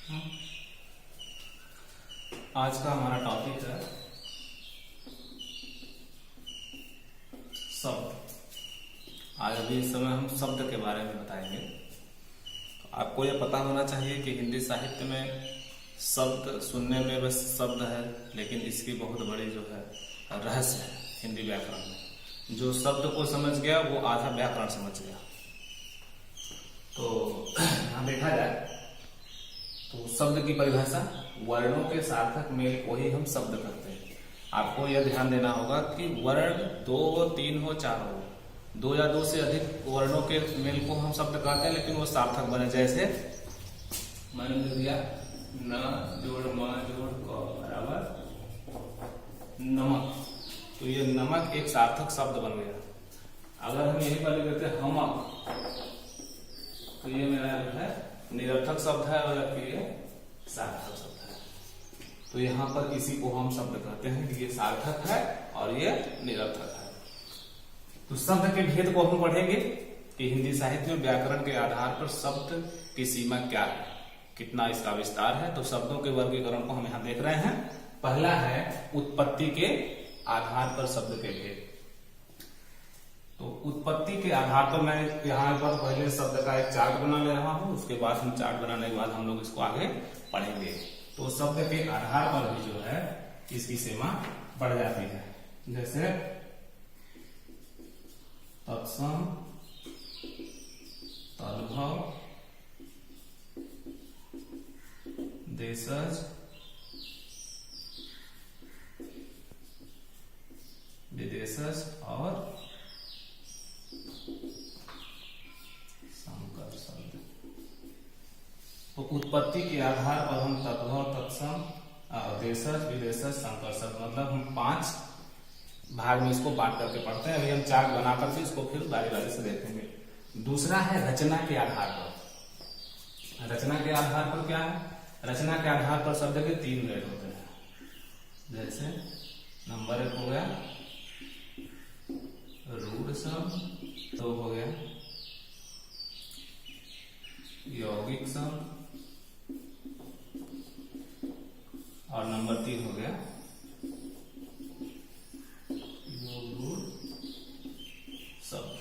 आज का हमारा टॉपिक है शब्द। आज अभी इस समय हम शब्द के बारे में बताएंगे। तो आपको यह पता होना चाहिए कि हिंदी साहित्य में शब्द सुनने में बस शब्द है, लेकिन इसकी बहुत बड़ी जो है रहस्य है हिंदी व्याकरण में। जो शब्द को समझ गया वो आधा व्याकरण समझ गया। तो यहाँ देखा जाए तो शब्द की परिभाषा वर्णों के सार्थक मेल को ही हम शब्द कहते हैं। आपको यह ध्यान देना होगा कि वर्ण 2 हो, 3 हो, 4 हो, 2 या 2 से अधिक वर्णों के मेल को हम शब्द कहते हैं, लेकिन वो सार्थक बने। जैसे मैंने लिख दिया न जोड़ म जोड़ क बराबर नमक, तो ये नमक एक सार्थक शब्द बन गया। अगर हम यही पर लिख देते हमक, तो ये मेरा जो है निरर्थक शब्द है और ये सार्थक शब्द है। तो यहाँ पर इसी को हम शब्द कहते हैं कि ये सार्थक है और ये निरर्थक है। तो शब्द के भेद को हम पढ़ेंगे कि हिंदी साहित्य में व्याकरण के आधार पर शब्द की सीमा क्या है, कितना इसका विस्तार है। तो शब्दों के वर्गीकरण को हम यहाँ देख रहे हैं। पहला है उत्पत्ति के आधार पर शब्द के भेद। तो उत्पत्ति के आधार पर मैं यहाँ पर पहले शब्द का एक चार्ट बना ले रहा हूँ, उसके बाद हम चार्ट बनाने के बाद हम लोग इसको आगे पढ़ेंगे। तो शब्द के आधार पर भी जो है इसकी सीमा बढ़ जाती है। जैसे तत्सम, तद्भव, देशज, विदेशज और संकर शब्द। तो उत्पत्ति के आधार पर हम तद्भव, तत्सम, देशज, विदेशज, संकर शब्द, मतलब हम 5 भाग में इसको बांट करके पढ़ते हैं। अभी हम चार्ट बना करके इसको फिर बारी बारी से देखेंगे। दूसरा है रचना के आधार पर। रचना के आधार पर क्या है? रचना के आधार पर शब्द के 3 ग्रेड होते हैं। जैसे नंबर 1 हो गया रूढ़ शब्द, 2 हो गया यौगिक शब्द और नंबर 3 हो गया योग रूढ़ शब्द।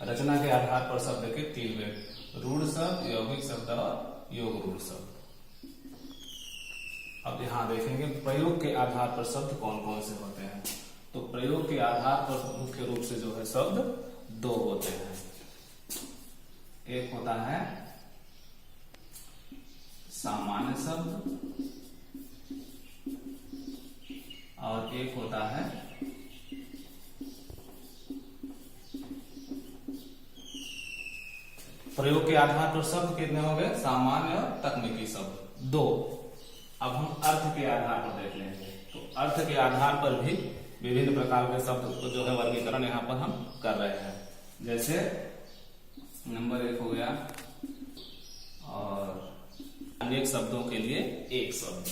रचना के आधार पर शब्द के 3 ग्रेड, रूढ़ शब्द, यौगिक शब्द और योग रूढ़ शब्द। अब यहां देखेंगे प्रयोग के आधार पर शब्द कौन कौन से होते हैं। तो प्रयोग के आधार पर मुख्य रूप से जो है शब्द 2 होते हैं। एक होता है सामान्य शब्द और एक होता है प्रयोग के आधार पर शब्द कितने हो गए? सामान्य और तकनीकी शब्द 2। अब हम अर्थ के आधार पर देख लेंगे। तो अर्थ के आधार पर भी विभिन्न प्रकार के शब्द को जो है वर्गीकरण यहाँ पर हम कर रहे हैं। जैसे नंबर 1 हो गया और अनेक शब्दों के लिए एक शब्द।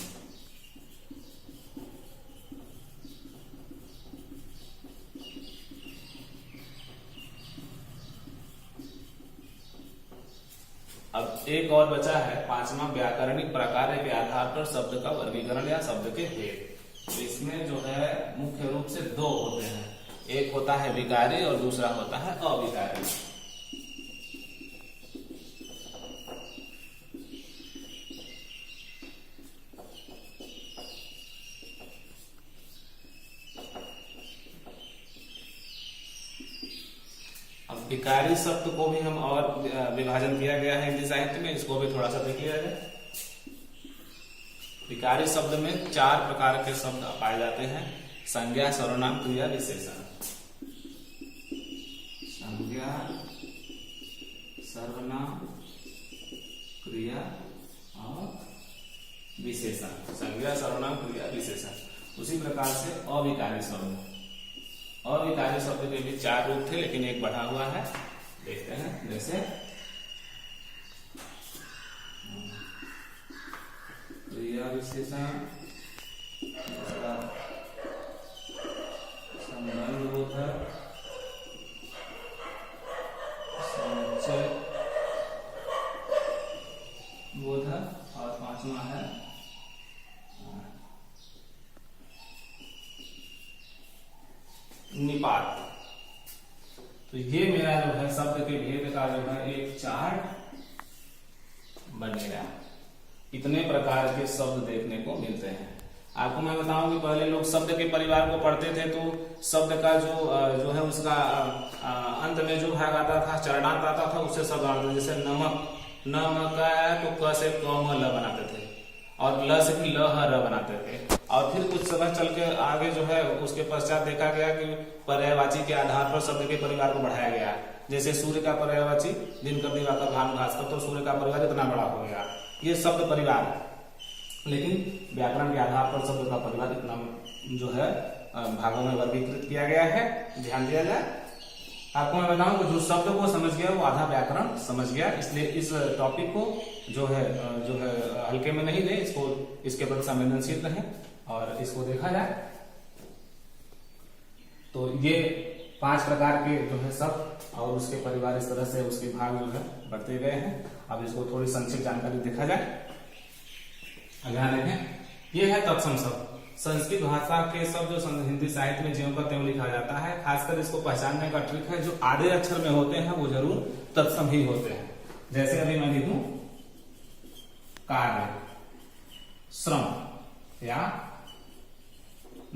अब एक और बचा है 5वां व्याकरणिक प्रकार के आधार पर शब्द का वर्गीकरण या शब्द के भेद। तो इसमें जो है मुख्य रूप से 2 होते हैं। एक होता है विकारी और दूसरा होता है अविकारी। अब विकारी शब्द को भी हम और विभाजन किया गया है हिंदी साहित्य में, इसको भी थोड़ा सा देख लिया जाए। विकारी शब्द में 4 प्रकार के शब्द पाए जाते हैं। संज्ञा, सर्वनाम, क्रिया, विशेषण। संज्ञा, सर्वनाम, क्रिया और विशेषण। संज्ञा, सर्वनाम, क्रिया, विशेषण। उसी प्रकार से अविकारी शब्द। अविकारी शब्द के भी 4 रूप थे, लेकिन एक बढ़ा हुआ है, देखते हैं। जैसे क्रिया विशेषण, संबंध बोधक, संचय, बोध और पांचवा है निपात। तो ये मेरा जो है शब्द के भेद का जो है एक चार्ट बनेगा। इतने प्रकार के शब्द देखने को मिलते हैं। आपको मैं बताऊं कि पहले लोग शब्द के परिवार को पढ़ते थे तो शब्द का जो है उसका अंत में जो भाग आता था, चरणांत आता था, उससे शब्द आता था। जैसे नमक, नमक तो क से क म ल बनाते थे और ल से भी ल ह र बनाते थे। और फिर कुछ समय चल के आगे जो है उसके पश्चात देखा गया कि पर्यायवाची के आधार पर शब्द के परिवार को बढ़ाया गया। जैसे सूर्य का पर्यायवाची दिनकर, दिवाकर, भानु, भास्कर, तो सूर्य का परिवार इतना बड़ा हो गया, ये शब्द परिवार है। लेकिन व्याकरण के आधार पर शब्द का परिवार इतना जो है भागों में वर्गीकृत किया गया है। ध्यान दिया जाए। आपको मैं बताऊं कि जो शब्द को समझ गया वो आधा व्याकरण समझ गया। इसलिए इस टॉपिक को जो है हल्के में नहीं ले, इसके प्रति संवेदनशील रहें और इसको देखा जाए। तो ये 5 प्रकार के जो है शब्द और उसके परिवार इस तरह से उसके भाग जो है बढ़ते गए हैं। अब इसको थोड़ी संक्षिप्त जानकारी देखा जाए। ध्यान रखें, ये है तत्सम शब्द। संस्कृत भाषा के शब्द जो हिंदी साहित्य में ज्यों का त्यों लिखा जाता है। खासकर इसको पहचानने का ट्रिक है, जो आधे अक्षर में होते हैं वो जरूर तत्सम ही होते हैं। जैसे अभी मैं लिखूं कार्य, श्रम या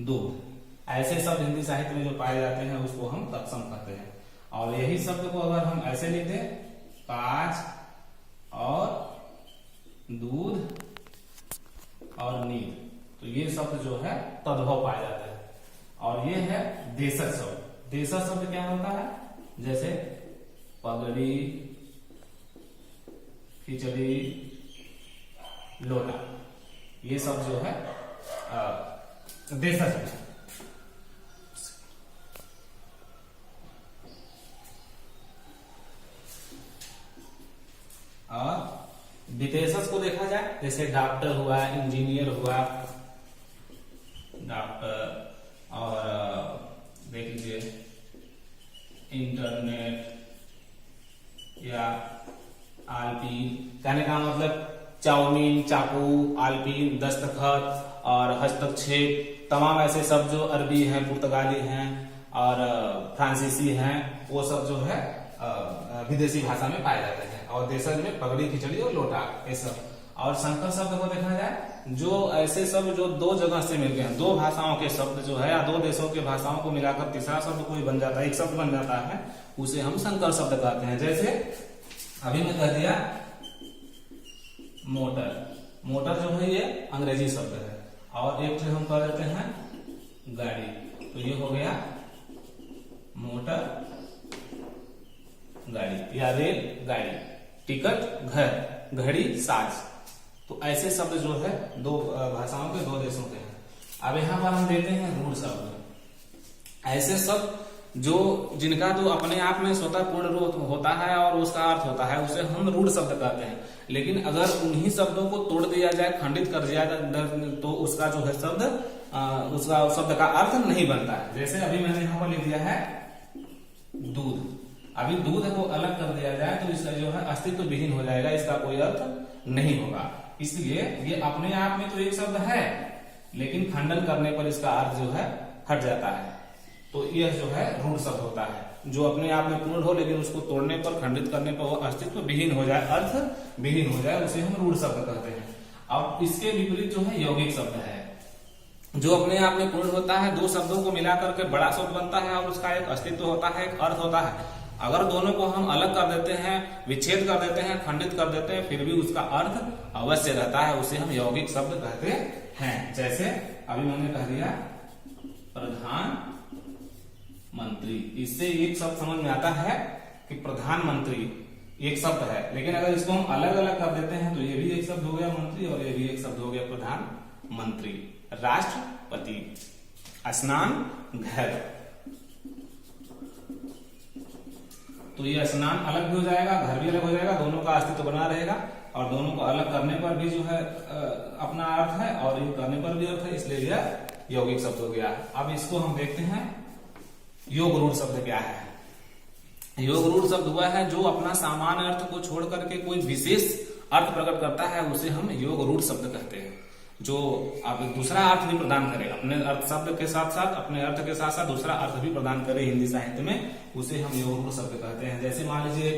दूध, ऐसे शब्द हिंदी साहित्य में जो पाए जाते हैं उसको हम तत्सम कहते हैं। और यही शब्द को अगर हम ऐसे लिख दें, काज और दूध और नींद, तो ये शब्द जो है तद्भव पाया जाता है। और ये है देशज शब्द। देशज शब्द क्या होता है? जैसे पगड़ी, खिचड़ी, लोटा, ये सब जो है देशज शब्द। और विशेषण को देखा जाए, जैसे डॉक्टर हुआ, इंजीनियर हुआ, डॉक्टर, और देख लीजिए इंटरनेट या आलपीन। कहने का मतलब चाउमीन, चाकू, आलपीन, दस्तखत और हस्तक्षेप, तमाम ऐसे शब्द जो अरबी हैं, पुर्तगाली हैं और फ्रांसीसी हैं, वो सब जो है विदेशी भाषा में पाए जाते हैं। और देशज में पगड़ी, खिचड़ी और लोटा, ये सब। और संकर शब्द को देखा जाए, जो ऐसे शब्द जो 2 जगह से मिल गए हैं, 2 भाषाओं के शब्द जो है या 2 देशों के भाषाओं को मिलाकर तीसरा शब्द कोई बन जाता है, एक शब्द बन जाता है, उसे हम संकर शब्द कहते हैं। जैसे अभी मैं कह दिया मोटर। मोटर जो है ये अंग्रेजी शब्द है। और एक हम कह देते हैं गाड़ी, तो ये हो गया मोटर गाड़ी या रेल गाड़ी। टिकट, घर, घड़ी, साज, तो ऐसे शब्द जो है 2 भाषाओं के 2 देशों के हैं। अब यहां पर हम देते हैं रूढ़ शब्द। ऐसे शब्द जो जिनका तो अपने आप में स्वतः पूर्ण रूप होता है और उसका अर्थ होता है, उसे हम रूढ़ शब्द कहते हैं। लेकिन अगर उन्हीं शब्दों को तोड़ दिया जाए, खंडित कर दिया जाए, तो उसका जो है उसका शब्द का अर्थ नहीं बनता है। जैसे अभी मैंने यहाँ पर लिख दिया है दूध। अभी दूध को अलग कर दिया जाए तो इसका जो है अस्तित्व विहीन हो जाएगा, इसका कोई अर्थ नहीं होगा। इसलिए ये अपने आप में तो एक शब्द है, लेकिन खंडन करने पर इसका अर्थ जो है हट जाता है। तो यह जो है रूढ़ शब्द होता है, जो अपने आप में पूर्ण हो लेकिन उसको तोड़ने पर, खंडित करने पर वो अस्तित्व विहीन हो जाए, अर्थ विहीन हो जाए, उसे हम रूढ़ शब्द कहते हैं। अब इसके विपरीत जो है यौगिक शब्द है, जो अपने आप में पूर्ण होता है, 2 शब्दों को मिलाकर के बड़ा शब्द बनता है और उसका एक अस्तित्व होता है, एक अर्थ होता है। अगर दोनों को हम अलग कर देते हैं, विच्छेद कर देते हैं, खंडित कर देते हैं, फिर भी उसका अर्थ अवश्य रहता है, उसे हम यौगिक शब्द कहते हैं। जैसे अभी मैंने कह दिया प्रधानमंत्री, इससे एक शब्द समझ में आता है कि प्रधानमंत्री एक शब्द है, लेकिन अगर इसको हम अलग अलग कर देते हैं तो ये भी एक शब्द हो गया मंत्री और ये भी एक शब्द हो गया प्रधानमंत्री। राष्ट्रपति, स्नान घर, तो ये स्नान अलग भी हो जाएगा, घर भी अलग हो जाएगा, दोनों का अस्तित्व बना रहेगा। और दोनों को अलग करने पर भी जो है अपना अर्थ है और ये करने पर भी अर्थ है, इसलिए यह यौगिक शब्द हो गया। अब इसको हम देखते हैं योग रूढ़ शब्द क्या है। योग रूढ़ शब्द हुआ है जो अपना सामान्य अर्थ को छोड़ करके कोई विशेष अर्थ प्रकट करता है उसे हम योग रूढ़ शब्द कहते हैं। जो आप दूसरा अर्थ भी प्रदान करे, अपने अर्थ शब्द के साथ साथ अपने अर्थ के साथ साथ दूसरा अर्थ भी प्रदान करे हिंदी साहित्य में, उसे हम योग रूढ़ शब्द कहते हैं। जैसे मान लीजिए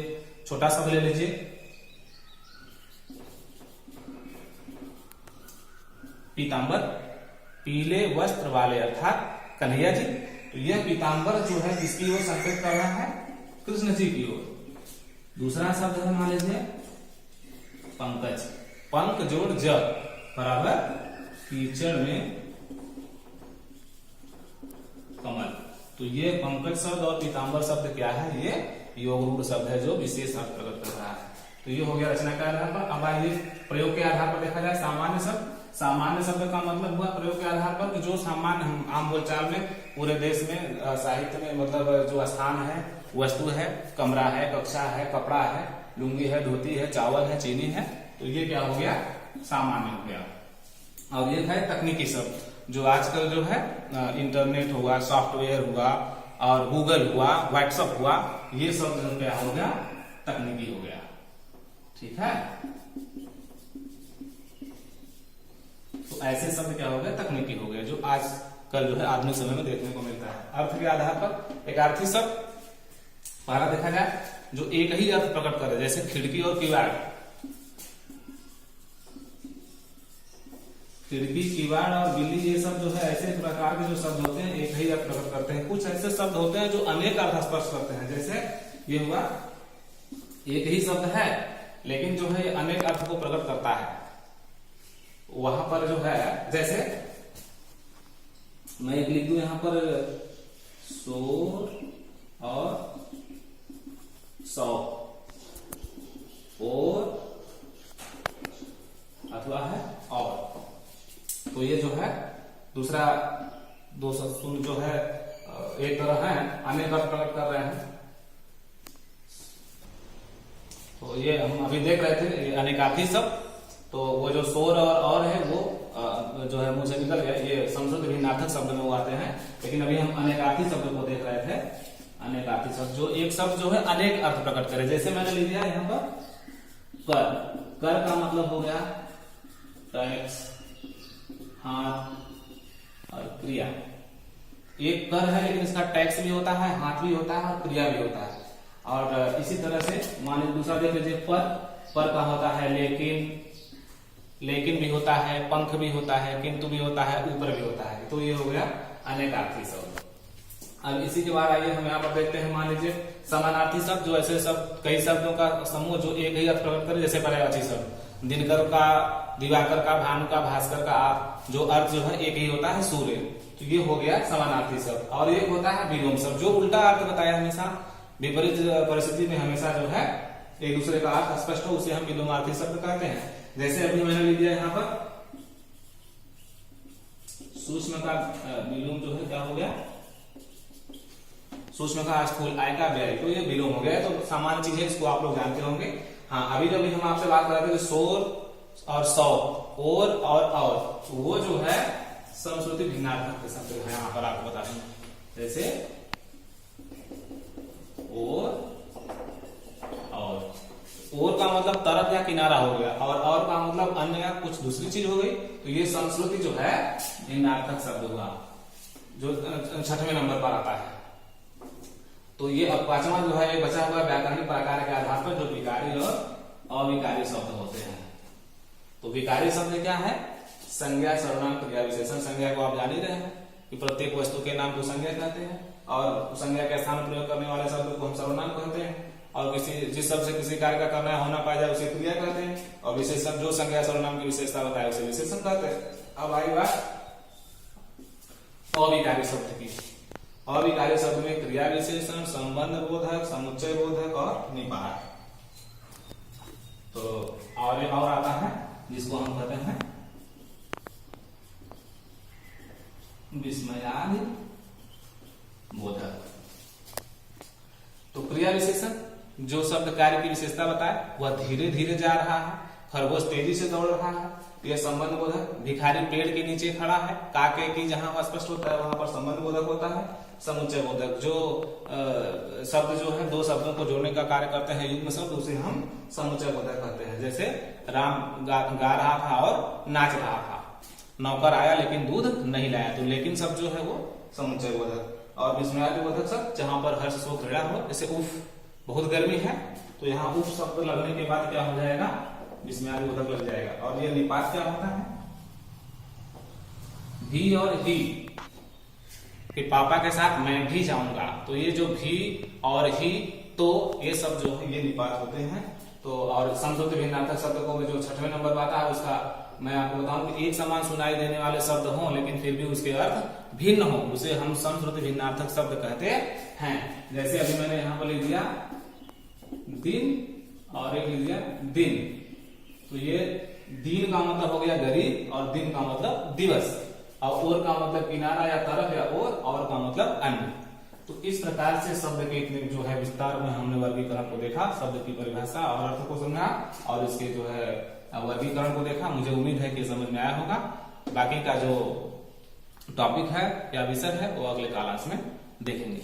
छोटा शब्द ले लीजिए, पीतांबर, पीले वस्त्र वाले अर्थात कन्हैया जी। तो यह पीतांबर जो है जिसकी ओर संकेत कर रहा है कृष्ण जी की ओर। दूसरा शब्द है मान लीजिए पंकज, पंक जोड़ ज बराबर कीचड़ में कमल। तो ये पंकज शब्द और पीतांबर शब्द क्या है, ये योग रूढ़ शब्द है जो विशेष अर्थ प्रकट कर रहा है। तो ये हो गया रचना के आधार पर। अब आइए प्रयोग के आधार पर देखा जाए सामान्य शब्द। सामान्य शब्द का मतलब हुआ प्रयोग के आधार पर कि जो सामान्य हम आम बोलचाल में पूरे देश में साहित्य में मतलब जो स्थान है, वस्तु है, कमरा है, कक्षा है, कपड़ा है, लुंगी है, धोती है, चावल है, चीनी है। तो ये क्या हो गया, सामान्य हो गया। और ये है तकनीकी शब्द, जो आजकल जो है इंटरनेट हुआ, सॉफ्टवेयर हुआ और गूगल हुआ, व्हाट्सएप हुआ, ये सब जो क्या हो गया, तकनीकी हो गया। ठीक है, तो ऐसे शब्द क्या हो गए, तकनीकी हो गए, जो आजकल जो है आधुनिक समय में देखने को मिलता है। अर्थ के आधार पर एक अर्थी शब्द पहला देखा जाए जो एक ही अर्थ प्रकट करे, जैसे खिड़की और किवाड़। खिड़की, किवाड़ और बिल्ली, ये सब जो है ऐसे प्रकार के जो शब्द होते हैं एक ही अर्थ प्रकट करते हैं। कुछ ऐसे शब्द होते हैं जो अनेक अर्थ स्पर्श करते हैं, जैसे ये हुआ एक ही शब्द है लेकिन जो है अनेक अर्थ को प्रकट करता है। वहां पर जो है जैसे मैं एक लिख दूं यहां पर शोर और सौ और अथवा है और, तो ये जो है दूसरा दो शब्द जो है एक तरह है अनेक अर्थ प्रकट कर रहे हैं। तो ये हम अभी देख रहे थे अनेकार्थी शब्द। तो वो जो शोर और है वो जो है मुझे निकल गया, ये संस्कृत भिन्नार्थक शब्द में वो आते हैं। लेकिन अभी हम अनेकार्थी शब्द को देख रहे थे। अनेकार्थी शब्द जो एक शब्द जो है अनेक अर्थ प्रकट करे, जैसे मैंने लिख दिया यहाँ पर कर। कर का मतलब हो गया टैक्स, हाथ और क्रिया। एक कर है लेकिन इसका टैक्स भी होता है, हाथ भी होता है और क्रिया भी होता है। और इसी तरह से मान लीजिए दूसरा देख लीजिए पर का होता है लेकिन, लेकिन भी होता है, पंख भी होता है, किंतु भी होता है, ऊपर भी होता है। तो ये हो गया अनेकार्थी शब्द। अब इसी के बाद आइए हम यहाँ पर देखते हैं, मान लीजिए समानार्थी शब्द, जो ऐसे शब्द कई शब्दों का समूह जो एक ही अर्थ प्रकट करे, जैसे पर्यायवाची शब्द दिनकर का, दिवाकर का, भानु का, भास्कर का, जो अर्थ जो है एक ही होता है सूर्य। तो ये हो गया समानार्थी शब्द। और एक होता है विलोम शब्द, जो उल्टा अर्थ बताया, हमेशा विपरीत परिस्थिति में हमेशा जो है एक दूसरे का अर्थ स्पष्ट हो, उसे हम विलोमार्थी शब्द कहते हैं। जैसे अभी मैंने लिख दिया यहाँ पर सूक्ष्म का विलोम जो है क्या हो गया, सूक्ष्म का स्थूल, आय का व्यय, तो ये विलोम हो गया। तो सामान्य चीज है, इसको आप लोग जानते होंगे। हाँ, अभी जब हम आपसे बात कर रहे थे शोर और सौ और वो जो है संस्कृति भिन्नार्थक के शब्द है। यहाँ पर आपको बता दें, जैसे और का मतलब तरफ या किनारा हो गया, और का मतलब अन्य या कुछ दूसरी चीज हो गई। तो ये संस्कृति जो है भिन्नार्थक शब्द हुआ, जो 6वें नंबर पर आता है। तो ये अब 5वां जो है ये बचा हुआ व्याकरणिक प्रकार के आधार पर जो विकारी और अविकारी शब्द होते हैं। तो विकारी शब्द क्या है, संज्ञा, सर्वनाम, क्रिया, विशेषण। संज्ञा को आप जान ही रहे हैं कि प्रत्येक वस्तु के नाम को संज्ञा कहते हैं, और संज्ञा के स्थान में प्रयोग करने वाले शब्द को हम सर्वनाम कहते हैं। और जिस शब्द से किसी कार्य का करना होना पाया जाए उसे क्रिया कहते हैं। और विशेषण जो संज्ञा सर्वनाम की विशेषता बताए उसे विशेषण कहते हैं। अब आई बात अविकारी शब्द की। अविकारी शब्द में क्रिया विशेषण, संबंध बोधक, समुच्चय बोधक और निपात। तो और आता है जिसको हम कहते हैं विस्मयादि बोधक। तो क्रिया विशेषण जो शब्द कार्य की विशेषता बताए, वह धीरे धीरे जा रहा है, खरगोश तेजी से दौड़ रहा है, तो यह संबंध बोधक। भिखारी पेड़ के नीचे खड़ा है, काके की जहां स्पष्ट होता है वहां पर संबंध बोधक होता है। समुच्चय बोधक, जो शब्द जो है दो शब्दों को जोड़ने का कार्य करते हैं युग्म शब्द, उसे हम समुच्चय बोधक कहते हैं। जैसे राम गा रहा था और नाच रहा था, नौकर आया लेकिन दूध नहीं लाया, तो लेकिन शब्द जो है वो समुच्चय बोधक। और विस्मयादि बोधक शब्द जहां पर हर्ष शोक क्रीड़ा हो, जैसे उफ बहुत गर्मी है, तो यहाँ उफ शब्द लगने के बाद क्या हो जाएगा, विस्मयादि बोधक लग जाएगा। और ये निपात क्या होता है, भी और ही, कि पापा के साथ मैं भी जाऊंगा, तो ये जो भी और ही, तो ये सब जो है ये निपात होते हैं। तो और समश्रुति भिन्नार्थक शब्द को जो 6वें नंबर पर आता है, उसका मैं आपको बताऊं कि एक समान सुनाई देने वाले शब्द हों लेकिन फिर भी उसके अर्थ भिन्न हो, उसे हम समश्रुति भिन्नार्थक शब्द कहते हैं। जैसे अभी मैंने यहाँ पर लिख दिया दिन और एक लिख दिया दिन, तो ये दिन का मतलब हो गया गरीब और दिन का मतलब दिवस, और ओर का मतलब किनारा या तरफ या और का मतलब अन्य। तो इस प्रकार से शब्द के इतने जो है विस्तार में हमने वर्गीकरण को देखा, शब्द की परिभाषा और अर्थ को समझा और इसके जो है वर्गीकरण को देखा। मुझे उम्मीद है कि समझ में आया होगा। बाकी का जो टॉपिक है या विषय है वो अगले क्लास में देखेंगे।